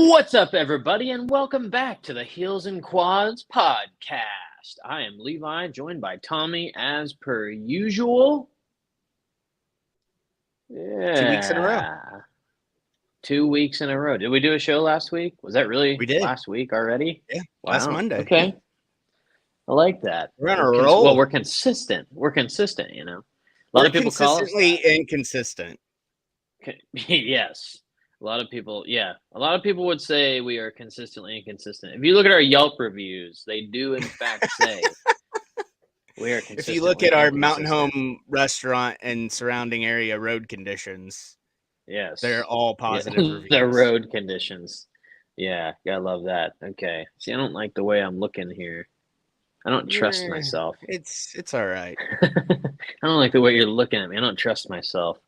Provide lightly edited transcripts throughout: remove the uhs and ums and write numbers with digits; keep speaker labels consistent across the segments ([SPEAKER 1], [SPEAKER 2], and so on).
[SPEAKER 1] What's up, everybody, and welcome back to the Heels and Quads podcast. I am Levi, joined by Tommy as per usual. Yeah.
[SPEAKER 2] 2 weeks in a row.
[SPEAKER 1] 2 weeks in a row. Did we do a show last week? Was that really
[SPEAKER 2] We did.
[SPEAKER 1] last week already?
[SPEAKER 2] Yeah,
[SPEAKER 1] wow.
[SPEAKER 2] last Monday.
[SPEAKER 1] Okay. I like that.
[SPEAKER 2] We're on a roll.
[SPEAKER 1] Well, we're consistent. We're consistent, you know. A lot of people call us
[SPEAKER 2] consistently inconsistent.
[SPEAKER 1] Yes. A lot of people would say we are consistently inconsistent. If you look at our Yelp reviews, they do in fact say we are consistently.
[SPEAKER 2] If you look at our Mountain Home restaurant and surrounding area road conditions,
[SPEAKER 1] yes,
[SPEAKER 2] they're all positive reviews.
[SPEAKER 1] The road conditions. Yeah, gotta love that. Okay. See, I don't like the way I'm looking here. I don't trust myself.
[SPEAKER 2] It's all right.
[SPEAKER 1] I don't like the way you're looking at me. I don't trust myself.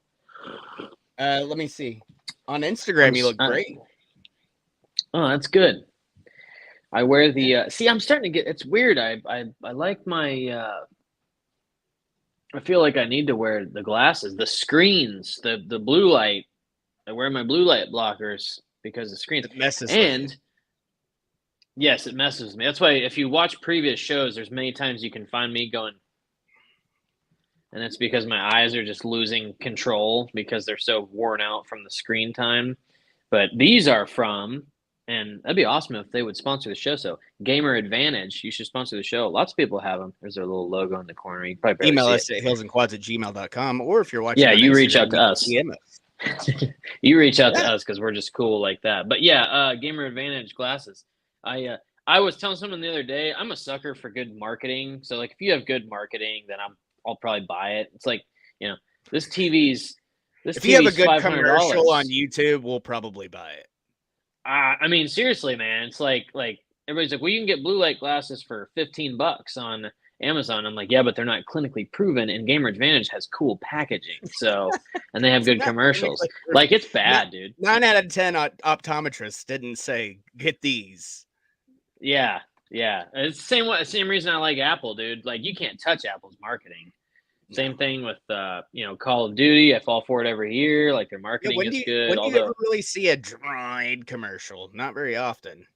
[SPEAKER 2] Let me see. On Instagram, you look great.
[SPEAKER 1] Oh, that's good. I wear the see. I'm starting to get. It's weird. I like my. I feel like I need to wear the glasses, the screens, the blue light. I wear my blue light blockers because the screens.
[SPEAKER 2] It messes with you.
[SPEAKER 1] Yes, it messes with me. That's why if you watch previous shows, there's many times you can find me going. And it's because my eyes are just losing control because they're so worn out from the screen time. But these are from, and that'd be awesome if they would sponsor the show. So Gamer Advantage, you should sponsor the show. Lots of people have them. There's their little logo in the corner. You can probably
[SPEAKER 2] email us at heelsandquads@gmail.com, or if you're watching,
[SPEAKER 1] yeah, you reach out to us.
[SPEAKER 2] DM us.
[SPEAKER 1] You reach out to us because we're just cool like that. But yeah, Gamer Advantage glasses. I was telling someone the other day, I'm a sucker for good marketing. So like, if you have good marketing, then I'll probably buy it. It's like, you know, this TV's.
[SPEAKER 2] If you have a good commercial on YouTube, we'll probably buy it.
[SPEAKER 1] I mean, seriously, man, it's like everybody's like, well, you can get blue light glasses for $15 on Amazon. I'm like, yeah, but they're not clinically proven, and Gamer Advantage has cool packaging, so and they have good commercials. Like, it's bad, dude.
[SPEAKER 2] 9 out of 10 optometrists didn't say get these.
[SPEAKER 1] Yeah. It's the same reason I like Apple, dude. Like, you can't touch Apple's marketing. Same thing with Call of Duty. I fall for it every year. Like, their marketing is good.
[SPEAKER 2] When do you ever really see a Droid commercial? Not very often.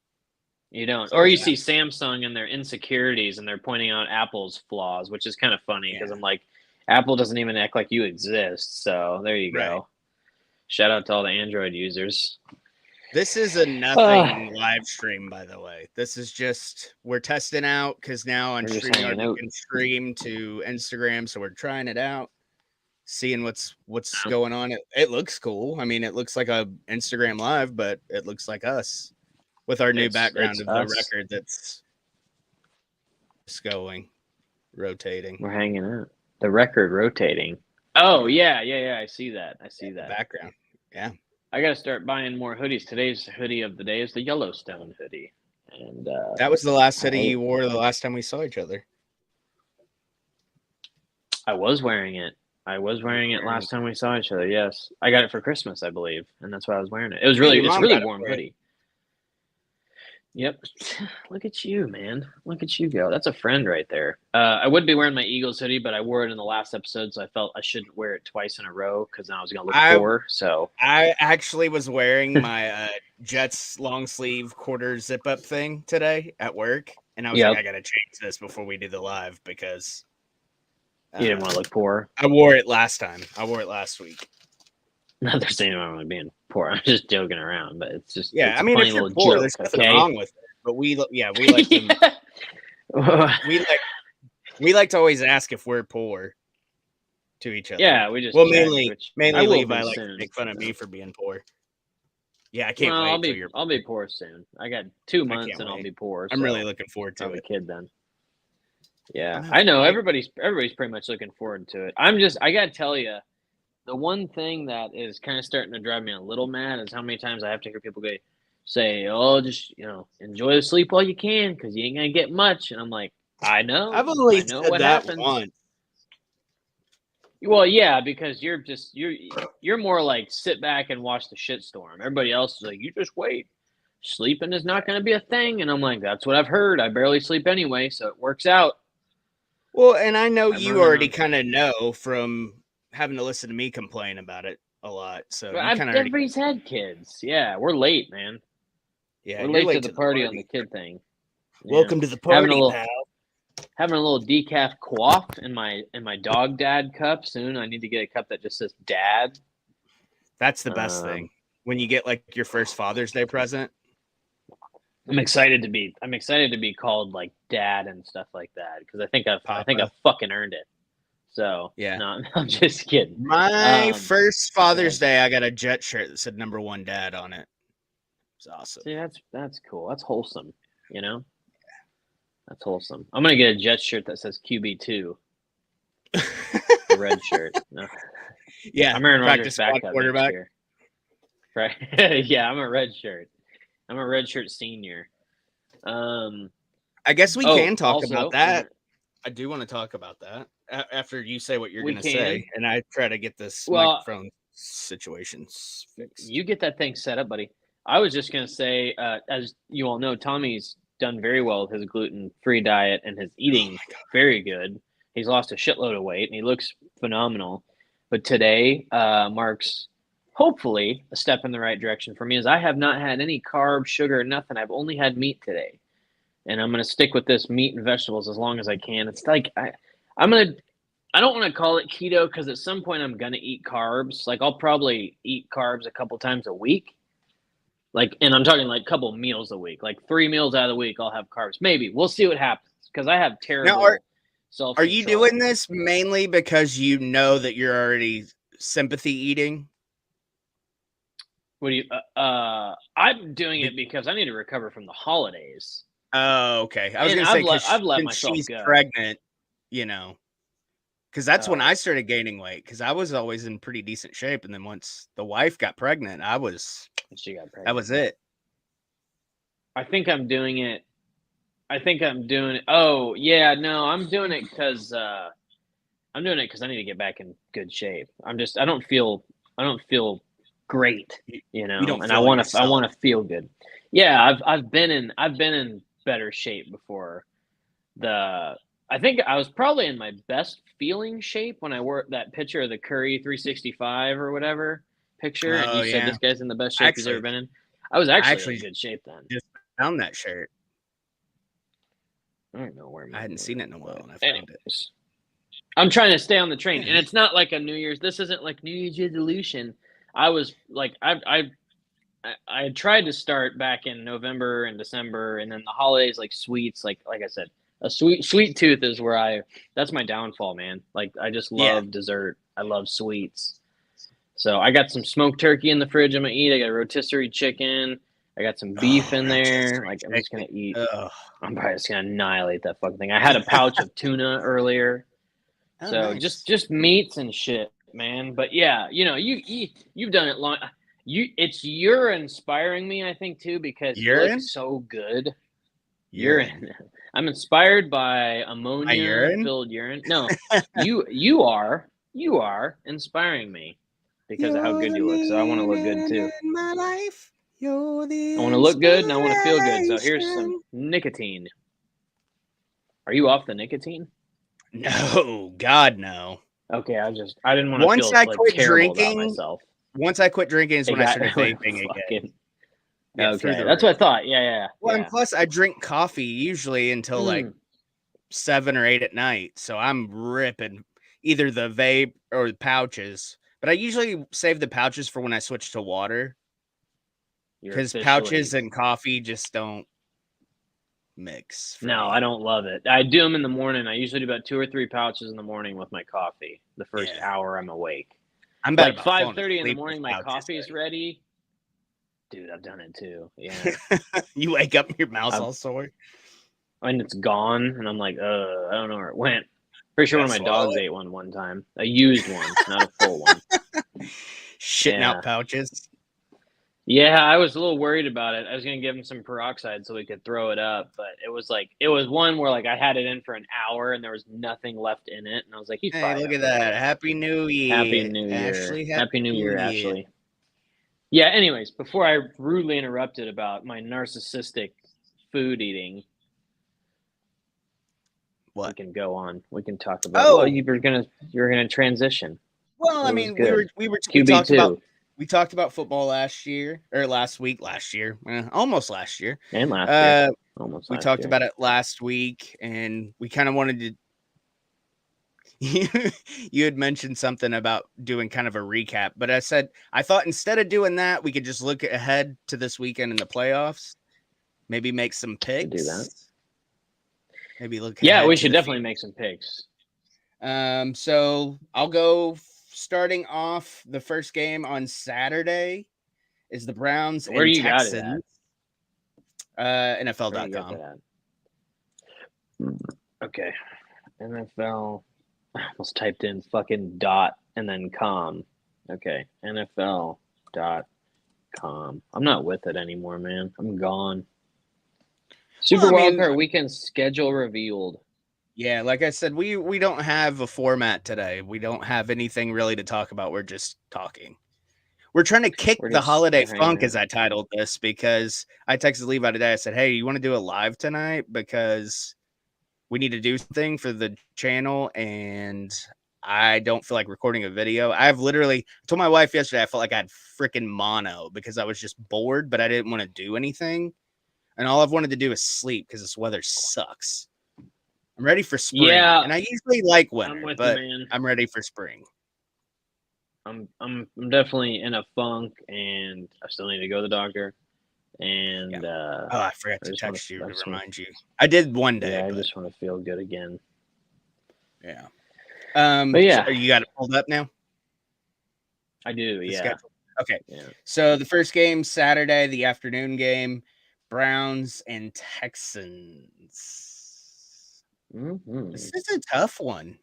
[SPEAKER 1] You don't. Or you see Samsung and their insecurities, and they're pointing out Apple's flaws, which is kind of funny because I'm like, Apple doesn't even act like you exist. So there you go. Right. Shout out to all the Android users.
[SPEAKER 2] This is a nothing live stream, by the way. This is just, we're testing out because now on StreamYard you can stream to Instagram, so we're trying it out, seeing what's going on. It looks cool. I mean, it looks like a Instagram Live, but it looks like us with our new background of the record that's going, rotating.
[SPEAKER 1] We're hanging out. The record rotating. Oh, yeah. I see that.
[SPEAKER 2] Background. Yeah.
[SPEAKER 1] I got to start buying more hoodies. Today's hoodie of the day is the Yellowstone hoodie. And
[SPEAKER 2] that was the last hoodie you wore the last time we saw each other.
[SPEAKER 1] I was wearing it. Last time we saw each other, yes. I got it for Christmas, I believe, and that's why I was wearing it. It's really warm hoodie. Yep. Look at you, man. Look at you go. That's a friend right there. I would be wearing my Eagles hoodie, but I wore it in the last episode, so I felt I shouldn't wear it twice in a row because then I was going to look poor. So
[SPEAKER 2] I actually was wearing my Jets long sleeve quarter zip up thing today at work, and I was like, I got to change this before we do the live because
[SPEAKER 1] you didn't want to look poor.
[SPEAKER 2] I wore it last time. I wore it last week.
[SPEAKER 1] Not they're saying I'm really being poor. I'm just joking around, but it's just it's
[SPEAKER 2] I mean, if you're poor, there's nothing wrong with it. But we like we like to always ask if we're poor to each other.
[SPEAKER 1] Yeah, we just
[SPEAKER 2] mainly Levi like to make fun of me for being poor. Yeah, I can't wait.
[SPEAKER 1] I'll be poor soon. I got 2 months and I'll be poor.
[SPEAKER 2] I'm really looking forward to it.
[SPEAKER 1] I'm a kid then. Yeah, I know everybody's pretty much looking forward to it. I gotta tell you. The one thing that is kind of starting to drive me a little mad is how many times I have to hear people say, "Oh, just enjoy the sleep while you can, because you ain't gonna get much." And I'm like, I know.
[SPEAKER 2] I've only said what that happens. Once.
[SPEAKER 1] Well, yeah, because you're more like sit back and watch the shitstorm. Everybody else is like, you just wait. Sleeping is not going to be a thing, and I'm like, that's what I've heard. I barely sleep anyway, so it works out.
[SPEAKER 2] Well, and I know you already kind of know from having to listen to me complain about it a lot. So
[SPEAKER 1] everybody's had kids. Yeah, we're late, man.
[SPEAKER 2] Yeah,
[SPEAKER 1] we're
[SPEAKER 2] you're
[SPEAKER 1] late to
[SPEAKER 2] late
[SPEAKER 1] the party on the kid thing. Yeah.
[SPEAKER 2] Welcome to the party, pal.
[SPEAKER 1] Having a little decaf quaff in my dog dad cup soon. I need to get a cup that just says dad.
[SPEAKER 2] That's the best thing when you get like your first Father's Day present.
[SPEAKER 1] I'm excited to be called like dad and stuff like that because I think I've fucking earned it. So
[SPEAKER 2] yeah,
[SPEAKER 1] no, I'm just kidding.
[SPEAKER 2] My first Father's Day, I got a Jet shirt that said #1 Dad on it. It's awesome.
[SPEAKER 1] See, that's cool. That's wholesome. You know. That's wholesome. I'm gonna get a Jets shirt that says QB2. The red shirt. No.
[SPEAKER 2] Yeah,
[SPEAKER 1] I'm Aaron Rodgers backup next year. Right? Yeah, I'm a red shirt. I'm a red shirt senior.
[SPEAKER 2] I guess we can talk about that. I do want to talk about that after you say what you're going to say, and I try to get this microphone situation fixed.
[SPEAKER 1] You get that thing set up, buddy. I was just going to say, as you all know, Tommy's done very well with his gluten-free diet and his eating very good. He's lost a shitload of weight, and he looks phenomenal. But today marks, hopefully, a step in the right direction for me, as I have not had any carbs, sugar, nothing. I've only had meat today. And I'm going to stick with this meat and vegetables as long as I can. It's like I don't want to call it keto because at some point I'm going to eat carbs. Like I'll probably eat carbs a couple times a week. Like, and I'm talking like a couple meals a week, like 3 meals out of the week, I'll have carbs. Maybe we'll see what happens because I have terrible self-control.
[SPEAKER 2] Are you doing this mainly because you know that you're already sympathy eating?
[SPEAKER 1] What do you? I'm doing it because I need to recover from the holidays.
[SPEAKER 2] Oh, okay. I was going to say because I've let myself she's go. Pregnant, you know, because that's when I started gaining weight. Because I was always in pretty decent shape, and then once the wife got pregnant,
[SPEAKER 1] she got pregnant.
[SPEAKER 2] That was it.
[SPEAKER 1] I think I'm doing it. Oh yeah, no, I'm doing it because I need to get back in good shape. I don't feel great, you know, and I want to feel good. Yeah, I've been in better shape before. I think I was probably in my best feeling shape when I wore that picture of the Curry 365 or whatever picture, and you said this guy's in the best shape he's ever been in. I was actually in good shape then.
[SPEAKER 2] Just found that shirt.
[SPEAKER 1] I don't know where
[SPEAKER 2] I hadn't seen it in a while, and I found it.
[SPEAKER 1] I'm trying to stay on the train, and it's not like a New Year's. This isn't like New Year's resolution. I was like, I tried to start back in November and December, and then the holidays, like sweets, like I said, a sweet tooth is where that's my downfall, man. Like I just love dessert. I love sweets. So I got some smoked turkey in the fridge I'm gonna eat. I got a rotisserie chicken. I got some beef in there. Like I'm just gonna eat. I'm probably just gonna annihilate that fucking thing. I had a pouch of tuna earlier. So nice. just meats and shit, man. But yeah, you know, you've done it long. You're inspiring me, I think, too, because you look so good. Urine. I'm inspired by ammonia-filled urine. No, you are inspiring me because of how good you look. So I want to look good too.
[SPEAKER 2] My life.
[SPEAKER 1] I want to look good and I want to feel good. So here's some nicotine. Are you off the nicotine?
[SPEAKER 2] No, God, no.
[SPEAKER 1] Okay, I didn't want to feel like terrible about myself.
[SPEAKER 2] Once I quit drinking is when I started vaping again.
[SPEAKER 1] Yeah, okay, that's what I thought. Yeah.
[SPEAKER 2] Well, and plus I drink coffee usually until like 7 or 8 at night. So I'm ripping either the vape or the pouches. But I usually save the pouches for when I switch to water. Because pouches and coffee just don't mix.
[SPEAKER 1] No, I don't love it. I do them in the morning. I usually do about 2 or 3 pouches in the morning with my coffee. The first hour I'm awake.
[SPEAKER 2] I'm
[SPEAKER 1] like 5:30 in the morning. My coffee is ready. Dude, I've done it too. Yeah.
[SPEAKER 2] You wake up, your mouth's all sore,
[SPEAKER 1] and it's gone, and I'm like, I don't know where it went. Pretty sure one of my dogs ate one time. A used one, not a full one.
[SPEAKER 2] Shitting out pouches.
[SPEAKER 1] Yeah, I was a little worried about it. I was gonna give him some peroxide so we could throw it up, but it was one where like I had it in for an hour and there was nothing left in it, and I was like, "He's fine."
[SPEAKER 2] Look at that! Happy New Year!
[SPEAKER 1] Happy New Year, Ashley! Happy New Year, Ashley! Yeah. Anyways, before I rudely interrupted about my narcissistic food eating,
[SPEAKER 2] we
[SPEAKER 1] can go on. We can talk about. Oh, you're gonna transition.
[SPEAKER 2] Well, I mean, we We talked about football last week, almost last year.
[SPEAKER 1] And last year.
[SPEAKER 2] Almost we talked about it last week, and we kind of wanted to. You had mentioned something about doing kind of a recap, but I thought instead of doing that, we could just look ahead to this weekend in the playoffs, maybe make some picks.
[SPEAKER 1] Do that.
[SPEAKER 2] Maybe look.
[SPEAKER 1] Yeah, we should definitely make some picks.
[SPEAKER 2] So I'll go starting off. The first game on Saturday is the Browns and Texans. NFL.com.
[SPEAKER 1] Okay. NFL. I almost typed in fucking dot and then com. Okay. NFL.com. I'm not with it anymore, man. I'm gone. Super Wildcard Weekend schedule revealed.
[SPEAKER 2] Yeah, like I said, we don't have a format today. We don't have anything really to talk about. We're just talking. We're trying to kick the holiday funk, as I titled this, because I texted Levi today. I said, hey, you want to do a live tonight? Because we need to do something for the channel, and I don't feel like recording a video. I told my wife yesterday I felt like I had freaking mono because I was just bored, but I didn't want to do anything. And all I've wanted to do is sleep because this weather sucks. I'm ready for spring.
[SPEAKER 1] Yeah,
[SPEAKER 2] and I usually like winter, but I'm ready for spring.
[SPEAKER 1] I'm definitely in a funk, and I still need to go to the doctor. And
[SPEAKER 2] I forgot to text you to remind you. I did one day.
[SPEAKER 1] Yeah, I just want to feel good again.
[SPEAKER 2] Yeah.
[SPEAKER 1] But yeah,
[SPEAKER 2] so you got it pulled up now?
[SPEAKER 1] I do. Yeah.
[SPEAKER 2] Schedule. Okay. Yeah. So the first game Saturday, the afternoon game, Browns and Texans.
[SPEAKER 1] Mm-hmm.
[SPEAKER 2] This is a tough one.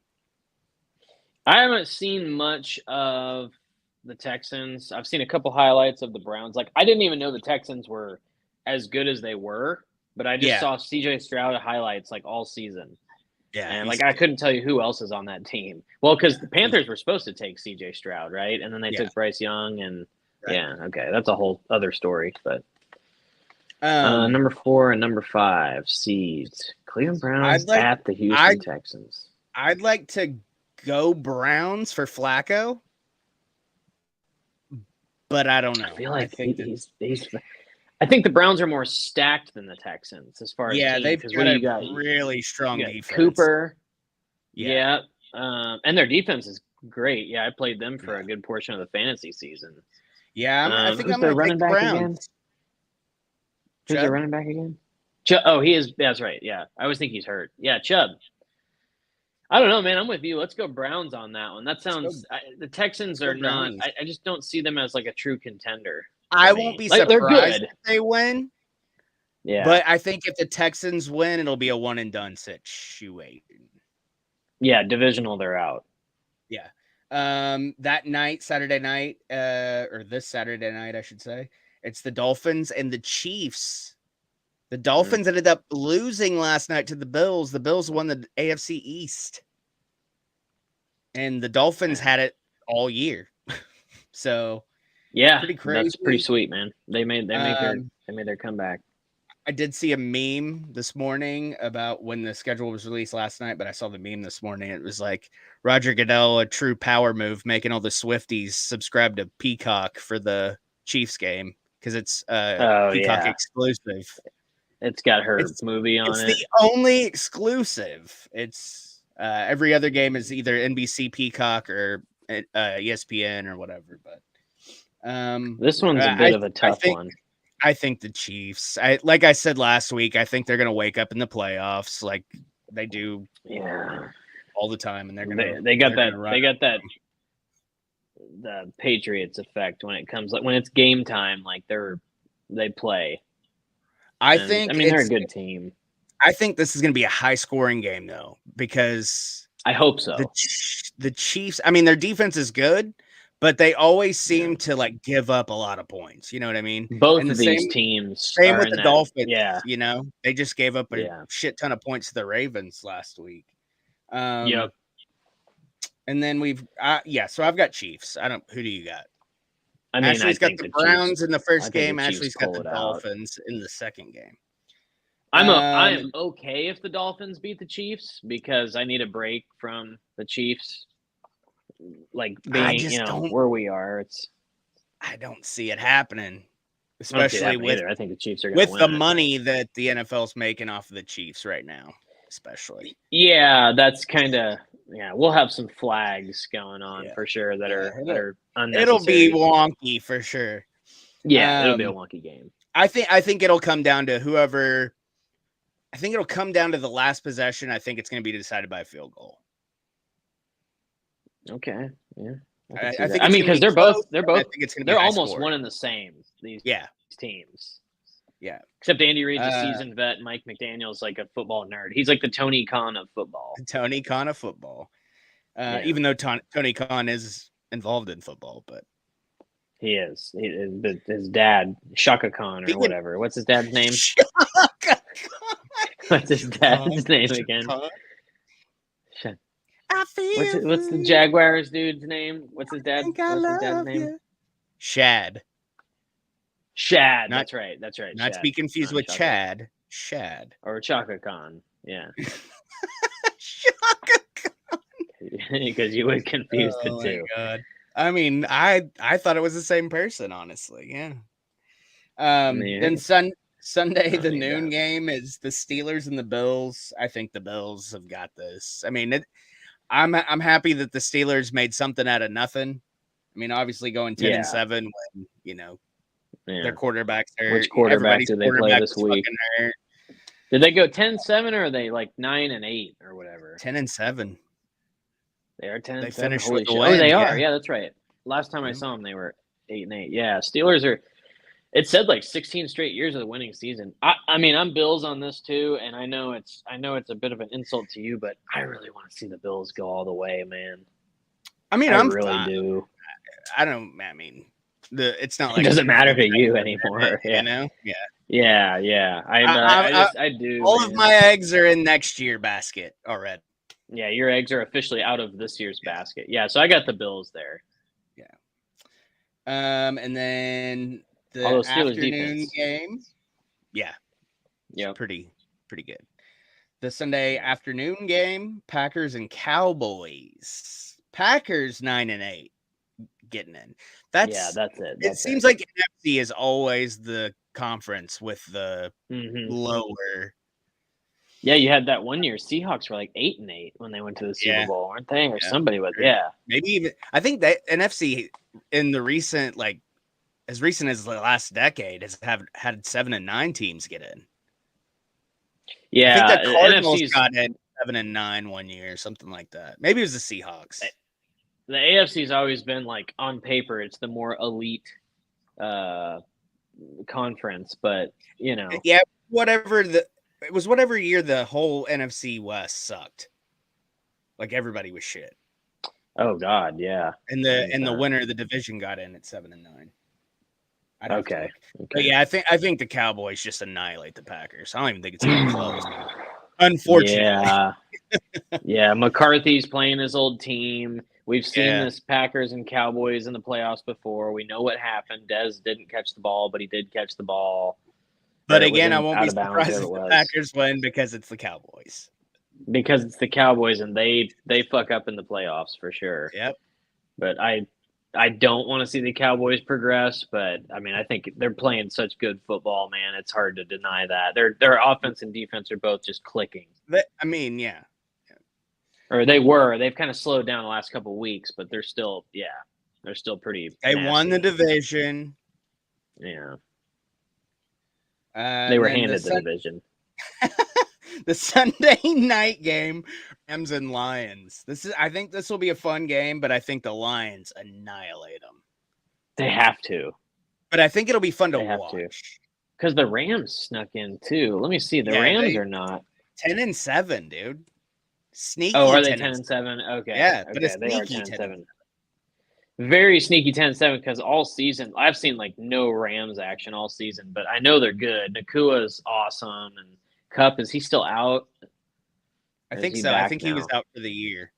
[SPEAKER 1] I haven't seen much of the Texans. I've seen a couple highlights of the Browns. Like, I didn't even know the Texans were as good as they were, but I just saw CJ Stroud highlights like all season.
[SPEAKER 2] Yeah.
[SPEAKER 1] And like, I couldn't tell you who else is on that team. Well, because the Panthers were supposed to take CJ Stroud, right? And then they took Bryce Young, and okay, that's a whole other story. But number 4 and number 5 seeds, Cleveland Browns at the Houston Texans.
[SPEAKER 2] I'd like to go Browns for Flacco, but I don't know.
[SPEAKER 1] I feel like I think the Browns are more stacked than the Texans as far as team,
[SPEAKER 2] they've got a really strong defense.
[SPEAKER 1] Cooper, and their defense is great. Yeah, I played them for a good portion of the fantasy season.
[SPEAKER 2] Yeah, I think I'm going to take the Browns.
[SPEAKER 1] Who's their running back again? He is. That's right. Yeah, I always think he's hurt. Yeah, Chubb. I don't know, man. I'm with you. Let's go Browns on that one. That sounds. The Texans are not. I just don't see them as like a true contender.
[SPEAKER 2] I won't be surprised if they win.
[SPEAKER 1] Yeah,
[SPEAKER 2] but I think if the Texans win, it'll be a one and done situation.
[SPEAKER 1] Yeah, divisional, they're out.
[SPEAKER 2] Yeah. That night, Saturday night, or this Saturday night, I should say, it's the Dolphins and the Chiefs. The Dolphins ended up losing last night to the Bills. The Bills won the AFC East. And the Dolphins had it all year. So, pretty crazy.
[SPEAKER 1] That's pretty sweet, man. They made their comeback.
[SPEAKER 2] I did see a meme this morning about when the schedule was released last night, but I saw the meme this morning. It was like Roger Goodell, a true power move, making all the Swifties subscribe to Peacock for the Chiefs game because it's Peacock exclusive.
[SPEAKER 1] It's got her movie on it.
[SPEAKER 2] It's the only exclusive. It's every other game is either NBC, Peacock, or ESPN or whatever. But
[SPEAKER 1] this one's a bit of a tough one.
[SPEAKER 2] I think the Chiefs. Like I said last week, I think they're going to wake up in the playoffs like they do, all the time, and they're going to.
[SPEAKER 1] They got that. The Patriots effect when it comes when it's game time, like they play.
[SPEAKER 2] I mean,
[SPEAKER 1] they're a good team.
[SPEAKER 2] I think this is going to be a high-scoring game, though, because
[SPEAKER 1] I hope so.
[SPEAKER 2] The Chiefs, I mean, their defense is good, but they always seem to like give up a lot of points. You know what I mean?
[SPEAKER 1] Both of these teams.
[SPEAKER 2] Same with the Dolphins.
[SPEAKER 1] Yeah.
[SPEAKER 2] You know, they just gave up a shit ton of points to the Ravens last week.
[SPEAKER 1] Yep.
[SPEAKER 2] And then so I've got Chiefs. Who do you got?
[SPEAKER 1] I mean,
[SPEAKER 2] Ashley's got the Browns in the first game. Ashley's got the Dolphins in the second game.
[SPEAKER 1] I'm okay if the Dolphins beat the Chiefs because I need a break from the Chiefs. Like being, where we are,
[SPEAKER 2] I don't see it happening, especially with
[SPEAKER 1] I think the Chiefs are
[SPEAKER 2] with the money that the NFL's making off of the Chiefs right now, especially.
[SPEAKER 1] Yeah, that's kind of we'll have some flags going on for sure that are unnecessary.
[SPEAKER 2] It'll be wonky for sure.
[SPEAKER 1] Yeah, it'll be a wonky game.
[SPEAKER 2] I think it'll come down to whoever. I think it'll come down to the last possession. I think it's going to be decided by a field goal.
[SPEAKER 1] Okay. Yeah.
[SPEAKER 2] I think.
[SPEAKER 1] Because they're both. I think
[SPEAKER 2] it's going to be.
[SPEAKER 1] They're almost one and the same. These teams.
[SPEAKER 2] Yeah.
[SPEAKER 1] Except Andy Reid's a seasoned vet. And Mike McDaniel's like a football nerd. He's like the Tony Khan of football.
[SPEAKER 2] Tony Khan of football. Even though Tony Khan is involved in football, but
[SPEAKER 1] he is. His dad, Shaka Khan or whatever. What's his dad's name? What's his dad's name again? What's the Jaguars dude's name? What's his dad's name?
[SPEAKER 2] Shad.
[SPEAKER 1] That's right.
[SPEAKER 2] Not
[SPEAKER 1] Shad.
[SPEAKER 2] to be confused with Chad. Shad.
[SPEAKER 1] Or Chaka Khan. Yeah.
[SPEAKER 2] Chaka Khan.
[SPEAKER 1] Because you would confuse the two.
[SPEAKER 2] God. I mean, I thought it was the same person, honestly. Yeah. Then Sunday, the noon game is the Steelers and the Bills. I think the Bills have got this. I mean, I'm happy that the Steelers made something out of nothing. I mean, obviously going 10-7 when their quarterbacks are.
[SPEAKER 1] Which quarterback did they play this week? Did they go 10-7 or are they like 9-8 or whatever?
[SPEAKER 2] 10-7.
[SPEAKER 1] They are 10-7.
[SPEAKER 2] They finished
[SPEAKER 1] with the win. Oh, they are. Yeah, that's right. Last time I saw them, they were 8-8. Yeah, Steelers are. It said like 16 straight years of the winning season. I mean, I'm Bills on this too, and I know it's a bit of an insult to you, but I really want to see the Bills go all the way, man.
[SPEAKER 2] I mean,
[SPEAKER 1] I really do.
[SPEAKER 2] I don't. I mean, it's not like
[SPEAKER 1] it doesn't matter to you anymore.
[SPEAKER 2] You know?
[SPEAKER 1] Yeah. I do.
[SPEAKER 2] All of my eggs are in next year basket already.
[SPEAKER 1] Yeah, your eggs are officially out of this year's basket. Yeah, so I got the Bills there.
[SPEAKER 2] Yeah. And then the afternoon game. Yeah.
[SPEAKER 1] Yeah.
[SPEAKER 2] Pretty good. The Sunday afternoon game, Packers and Cowboys. Packers 9-8 getting in. That's
[SPEAKER 1] it.
[SPEAKER 2] It seems like NFC is always the conference with the lower.
[SPEAKER 1] Yeah, you had that one year. Seahawks were like 8-8 when they went to the Super Bowl, weren't they? Or somebody was. Yeah,
[SPEAKER 2] maybe even. I think that NFC in the recent, like as recent as the last decade, has had 7-9 teams get in.
[SPEAKER 1] Yeah,
[SPEAKER 2] I think the Cardinals got in 7-9 one year, something like that. Maybe it was the Seahawks.
[SPEAKER 1] The AFC's always been like on paper, it's the more elite conference, but
[SPEAKER 2] it was whatever year the whole NFC West sucked. Like everybody was shit.
[SPEAKER 1] Oh God, yeah.
[SPEAKER 2] And the winner of the division got in at 7-9.
[SPEAKER 1] Okay.
[SPEAKER 2] But yeah, I think the Cowboys just annihilate the Packers. I don't even think it's even close. Unfortunately.
[SPEAKER 1] Yeah. McCarthy's playing his old team. We've seen this Packers and Cowboys in the playoffs before. We know what happened. Dez didn't catch the ball, but he did catch the ball.
[SPEAKER 2] But again, I won't be surprised if the Packers win because it's the Cowboys.
[SPEAKER 1] Because it's the Cowboys and they fuck up in the playoffs for sure.
[SPEAKER 2] Yep.
[SPEAKER 1] But I don't want to see the Cowboys progress, but I mean I think they're playing such good football, man. It's hard to deny that. Their offense and defense are both just clicking. Or they were. They've kind of slowed down the last couple of weeks, but they're still pretty.
[SPEAKER 2] They won the division.
[SPEAKER 1] Yeah. They were handed the division.
[SPEAKER 2] The Sunday night game, Rams and Lions. I think this will be a fun game, but I think the Lions annihilate them.
[SPEAKER 1] They have to.
[SPEAKER 2] But I think it'll be fun to watch.
[SPEAKER 1] Because the Rams snuck in too. Let me see. The Rams are not
[SPEAKER 2] 10-7, dude. Sneaky.
[SPEAKER 1] Oh, are they 10-7? Okay.
[SPEAKER 2] Yeah, but
[SPEAKER 1] they are 10-7. Very sneaky 10-7 because all season I've seen like no Rams action all season, but I know they're good. Nakua's awesome, and Kupp, is he still out?
[SPEAKER 2] I think so. I think he was out for the year.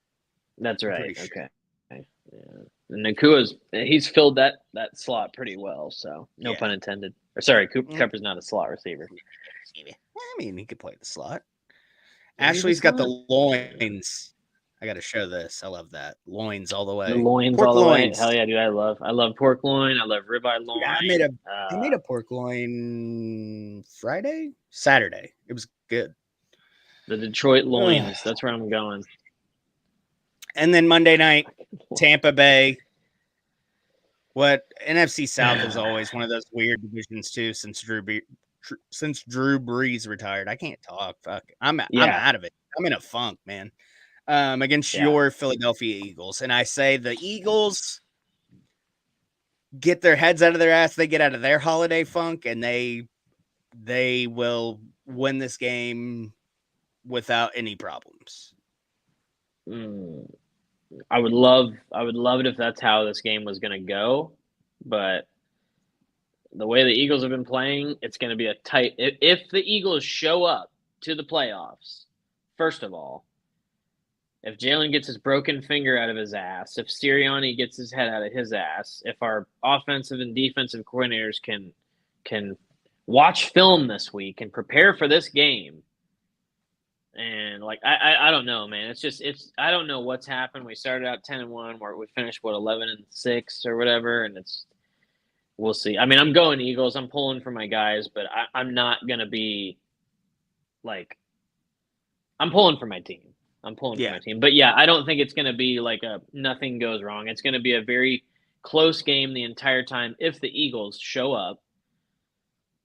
[SPEAKER 1] That's right. Okay. Yeah. Nakua's he's filled that slot pretty well, so no pun intended. Or sorry, Cooper's not a slot receiver.
[SPEAKER 2] I mean, he could play the slot. Ashley's got the loins. I got to show this. I love that. Loins all the way.
[SPEAKER 1] The loins
[SPEAKER 2] Pork
[SPEAKER 1] all the
[SPEAKER 2] loins.
[SPEAKER 1] way. Hell yeah, dude! I love pork loin. I love ribeye loin.
[SPEAKER 2] Yeah, I made a pork loin Saturday. It was good.
[SPEAKER 1] The Detroit loins. That's where I'm going.
[SPEAKER 2] And then Monday night, Tampa Bay. What NFC South is always one of those weird divisions too. Since Drew Brees retired, I can't talk. Fuck, I'm out of it. I'm in a funk, man. Against your Philadelphia Eagles, and I say the Eagles get their heads out of their ass. They get out of their holiday funk, and they will win this game without any problems.
[SPEAKER 1] I would love it if that's how this game was going to go, but the way the Eagles have been playing, it's going to be a tight. If the Eagles show up to the playoffs, first of all, if Jalen gets his broken finger out of his ass, if Sirianni gets his head out of his ass, if our offensive and defensive coordinators can watch film this week and prepare for this game. And like I don't know, man. I don't know what's happened. We started out 10-1, where we finished 11-6 or whatever, and we'll see. I mean, I'm going Eagles. I'm pulling for my guys, but I'm not gonna be like I'm pulling for my team. I'm pulling for my team. But yeah, I don't think it's gonna be like a nothing goes wrong. It's gonna be a very close game the entire time if the Eagles show up,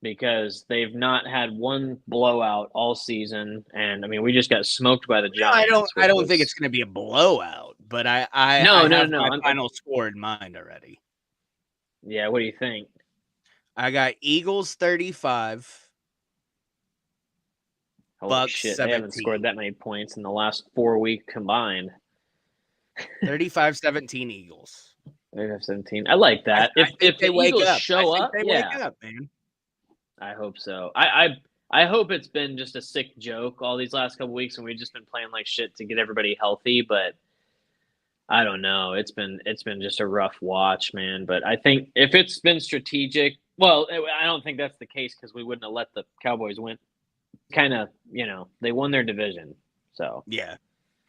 [SPEAKER 1] because they've not had one blowout all season, and I mean we just got smoked by the Giants.
[SPEAKER 2] I don't think it's going to be a blowout, but I have my final score in mind already.
[SPEAKER 1] Yeah, what do you think?
[SPEAKER 2] I got Eagles 35.
[SPEAKER 1] Holy
[SPEAKER 2] Bucks
[SPEAKER 1] shit,
[SPEAKER 2] 17.
[SPEAKER 1] They haven't scored that many points in the last 4 weeks combined.
[SPEAKER 2] 35-17 Eagles.
[SPEAKER 1] 35-17. I like that. If the Eagles show up,
[SPEAKER 2] wake up, man.
[SPEAKER 1] I hope so. I hope it's been just a sick joke all these last couple weeks, and we've just been playing like shit to get everybody healthy. But I don't know. It's been just a rough watch, man. But I think if it's been strategic, well, I don't think that's the case, because we wouldn't have let the Cowboys win. Kind of, they won their division, so
[SPEAKER 2] yeah.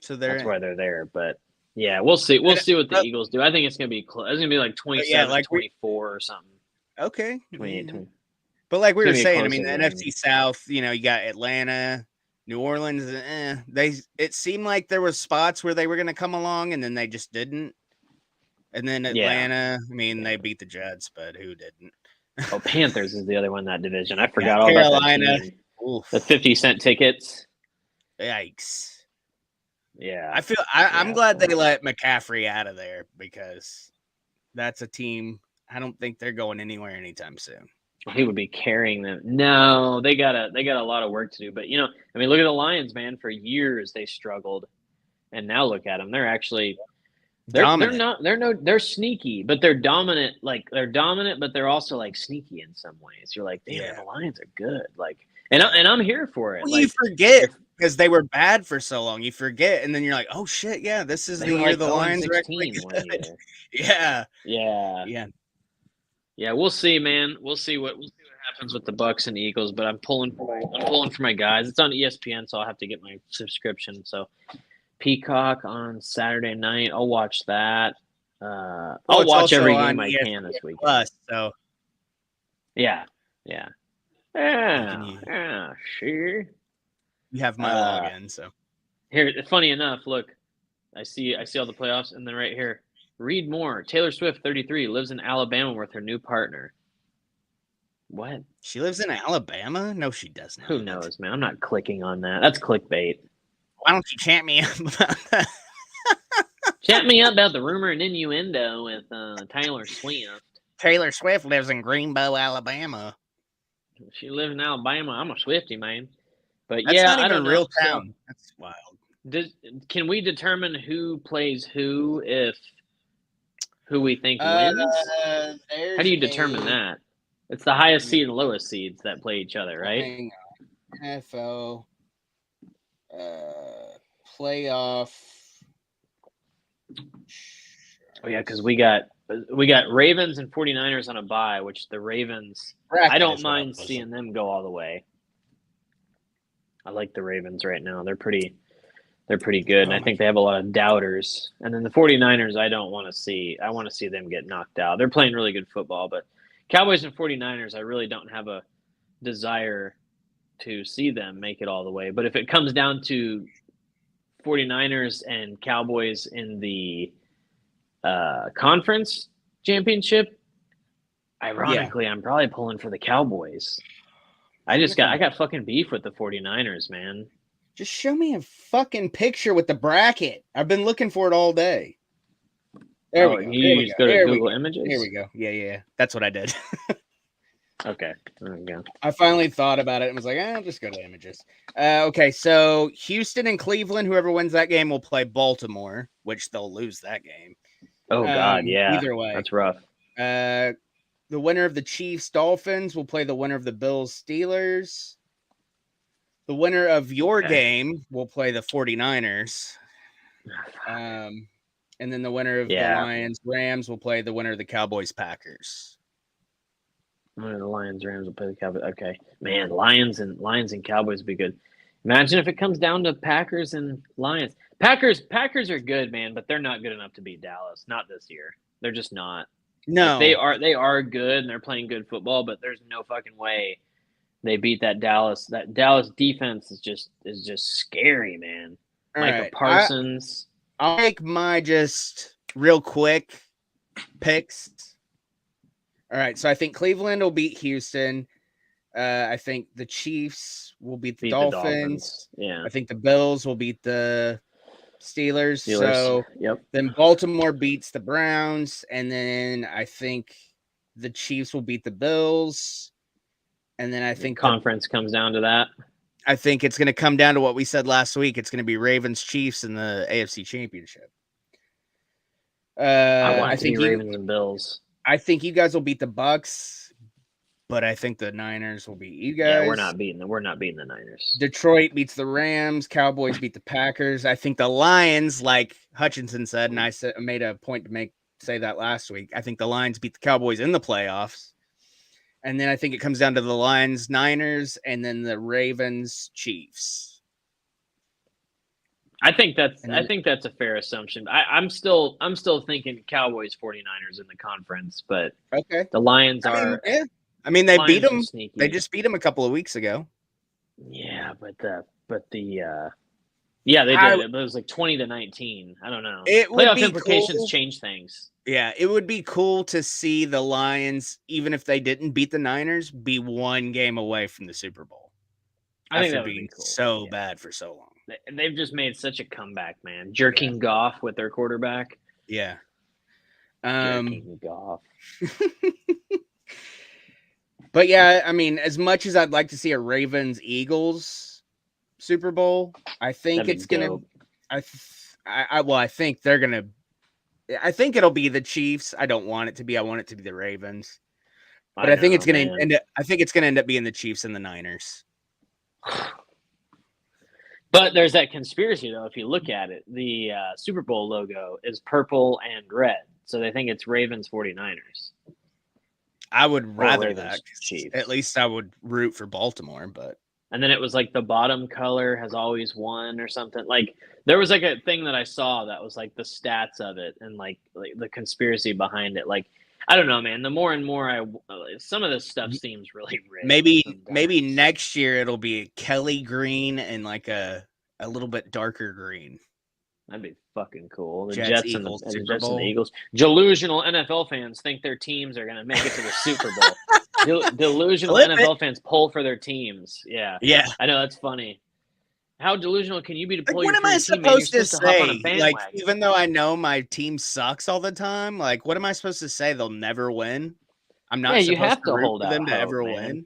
[SPEAKER 2] So
[SPEAKER 1] that's why they're there. But yeah, we'll see. We'll see what the Eagles do. I think it's gonna be close. It's gonna be like 27-24 or something.
[SPEAKER 2] Okay.
[SPEAKER 1] 28-20.
[SPEAKER 2] But like we were saying, I mean, the NFC South, you got Atlanta, New Orleans. It seemed like there was spots where they were going to come along, and then they just didn't. And then Atlanta, I mean, they beat the Jets, but who didn't?
[SPEAKER 1] Oh, Panthers is the other one in that division. I forgot all about that team. The 50-cent tickets.
[SPEAKER 2] Yikes.
[SPEAKER 1] Yeah.
[SPEAKER 2] I'm glad they let McCaffrey out of there, because that's a team. I don't think they're going anywhere anytime soon.
[SPEAKER 1] He would be carrying them. No, they got a lot of work to do. But I mean, look at the Lions, man. For years they struggled, and now look at them. They're actually they're sneaky, but they're dominant. Like they're dominant, but they're also like sneaky in some ways. You're like, damn, the Lions are good. Like, and I'm here for it.
[SPEAKER 2] Well, like, you forget because they were bad for so long. You forget, and then you're like, oh shit, yeah, this is the year the Lions are actually good.
[SPEAKER 1] Yeah, we'll see, man. We'll see what happens with the Bucks and Eagles, but I'm pulling for my guys. It's on ESPN, so I'll have to get my subscription. So Peacock on Saturday night, I'll watch that. I'll watch every game I can this week.
[SPEAKER 2] So
[SPEAKER 1] yeah, sure.
[SPEAKER 2] You have my login, so
[SPEAKER 1] here. Funny enough, look, I see all the playoffs, and then right here. Read more. Taylor Swift, 33, lives in Alabama with her new partner. What?
[SPEAKER 2] She lives in Alabama? No, she doesn't.
[SPEAKER 1] Who knows, man? I'm not clicking on that. That's clickbait.
[SPEAKER 2] Why don't you chat me up about that?
[SPEAKER 1] Chat me up about the rumor and innuendo with Taylor Swift.
[SPEAKER 2] Taylor Swift lives in Greenbow, Alabama.
[SPEAKER 1] She lives in Alabama. I'm a Swiftie, man. But
[SPEAKER 2] that's not even a real town. So, that's wild.
[SPEAKER 1] Can we determine who plays who if who we think wins? How do you determine that? It's the highest seed and lowest seeds that play each other, right?
[SPEAKER 2] NFL playoff.
[SPEAKER 1] Oh yeah, because we got Ravens and 49ers on a bye, which the Ravens, I don't mind seeing them go all the way. I like the Ravens right now. They're pretty They're pretty good, and I think they have a lot of doubters. And then the 49ers, I don't want to see. I want to see them get knocked out. They're playing really good football, but Cowboys and 49ers, I really don't have a desire to see them make it all the way. But if it comes down to 49ers and Cowboys in the conference championship, ironically, I'm probably pulling for the Cowboys. I got fucking beef with the 49ers, man.
[SPEAKER 2] Just show me a fucking picture with the bracket. I've been looking for it all day. There we go.
[SPEAKER 1] You just go to Google Images?
[SPEAKER 2] Here we go. Yeah. That's what I did.
[SPEAKER 1] Okay. There we go.
[SPEAKER 2] I finally thought about it and was like, I'll just go to Images. Okay, so Houston and Cleveland, whoever wins that game will play Baltimore, which they'll lose that game.
[SPEAKER 1] Oh, God, yeah.
[SPEAKER 2] Either way.
[SPEAKER 1] That's rough.
[SPEAKER 2] The winner of the Chiefs-Dolphins will play the winner of the Bills-Steelers. The winner of your game will play the 49ers. And then the winner of the Lions-Rams will play the winner of the Cowboys-Packers.
[SPEAKER 1] One of the Lions-Rams will play the Cowboys. Okay. Man, Lions and Cowboys would be good. Imagine if it comes down to Packers and Lions. Packers are good, man, but they're not good enough to beat Dallas. Not this year. They're just not.
[SPEAKER 2] No.
[SPEAKER 1] They are good and they're playing good football, but there's no fucking way they beat that Dallas. That Dallas defense is just scary, man. Micah Parsons.
[SPEAKER 2] I'll make my just real quick picks. All right, so I think Cleveland will beat Houston. I think the Chiefs will beat the Dolphins.
[SPEAKER 1] Yeah.
[SPEAKER 2] I think the Bills will beat the Steelers. So then Baltimore beats the Browns, and then I think the Chiefs will beat the Bills. And then I think
[SPEAKER 1] conference comes down to that.
[SPEAKER 2] I think it's going to come down to what we said last week. It's going to be Ravens Chiefs in the AFC Championship.
[SPEAKER 1] I think Ravens and Bills.
[SPEAKER 2] I think you guys will beat the Bucks, but I think the Niners will beat you guys.
[SPEAKER 1] Yeah, we're not beating the Niners.
[SPEAKER 2] Detroit beats the Rams. Cowboys beat the Packers. I think the Lions, like Hutchinson said, and I made a point to say that last week. I think the Lions beat the Cowboys in the playoffs. And then I think it comes down to the Lions, Niners, and then the Ravens, Chiefs.
[SPEAKER 1] I think that's a fair assumption. I'm still thinking Cowboys 49ers in the conference, but the Lions are.
[SPEAKER 2] I mean, they beat them. They just beat them a couple of weeks ago.
[SPEAKER 1] Yeah, but they did. It was like 20-19. I don't know. Playoff implications change things.
[SPEAKER 2] Yeah, it would be cool to see the Lions, even if they didn't beat the Niners, be one game away from the Super Bowl.
[SPEAKER 1] I think that would be cool.
[SPEAKER 2] So bad for so long.
[SPEAKER 1] They've just made such a comeback, man. Jerking Goff with their quarterback.
[SPEAKER 2] Yeah.
[SPEAKER 1] Jerking Goff.
[SPEAKER 2] But yeah, I mean, as much as I'd like to see a Ravens-Eagles Super Bowl, I think it's gonna. I think they're gonna. I think it'll be the Chiefs. I don't want it to be. I want it to be the Ravens. But I think it's gonna end up. I think it's gonna end up being the Chiefs and the Niners.
[SPEAKER 1] But there's that conspiracy, though. If you look at it, the Super Bowl logo is purple and red, so they think it's Ravens 49ers.
[SPEAKER 2] I would rather that. Chiefs. At least I would root for Baltimore, but.
[SPEAKER 1] And then it was like the bottom color has always won or something. Like there was like a thing that I saw that was like the stats of it and like the conspiracy behind it. Like, I don't know, man. The more and more some of this stuff seems really rich.
[SPEAKER 2] Maybe next year it'll be a Kelly green and like a little bit darker green.
[SPEAKER 1] That'd be fucking cool. The
[SPEAKER 2] Jets
[SPEAKER 1] and the Eagles. Delusional NFL fans think their teams are going to make it to the Super Bowl. Delusional NFL fans pull for their teams. Yeah.
[SPEAKER 2] Yeah.
[SPEAKER 1] I know, that's funny. How delusional can you be to pull
[SPEAKER 2] your
[SPEAKER 1] team?
[SPEAKER 2] What am I supposed to say?
[SPEAKER 1] Like,
[SPEAKER 2] even though I know my team sucks all the time, like, what am I supposed to say? They'll never win? I'm not supposed
[SPEAKER 1] you have to
[SPEAKER 2] root
[SPEAKER 1] hold
[SPEAKER 2] for them
[SPEAKER 1] out
[SPEAKER 2] to ever
[SPEAKER 1] man.
[SPEAKER 2] win.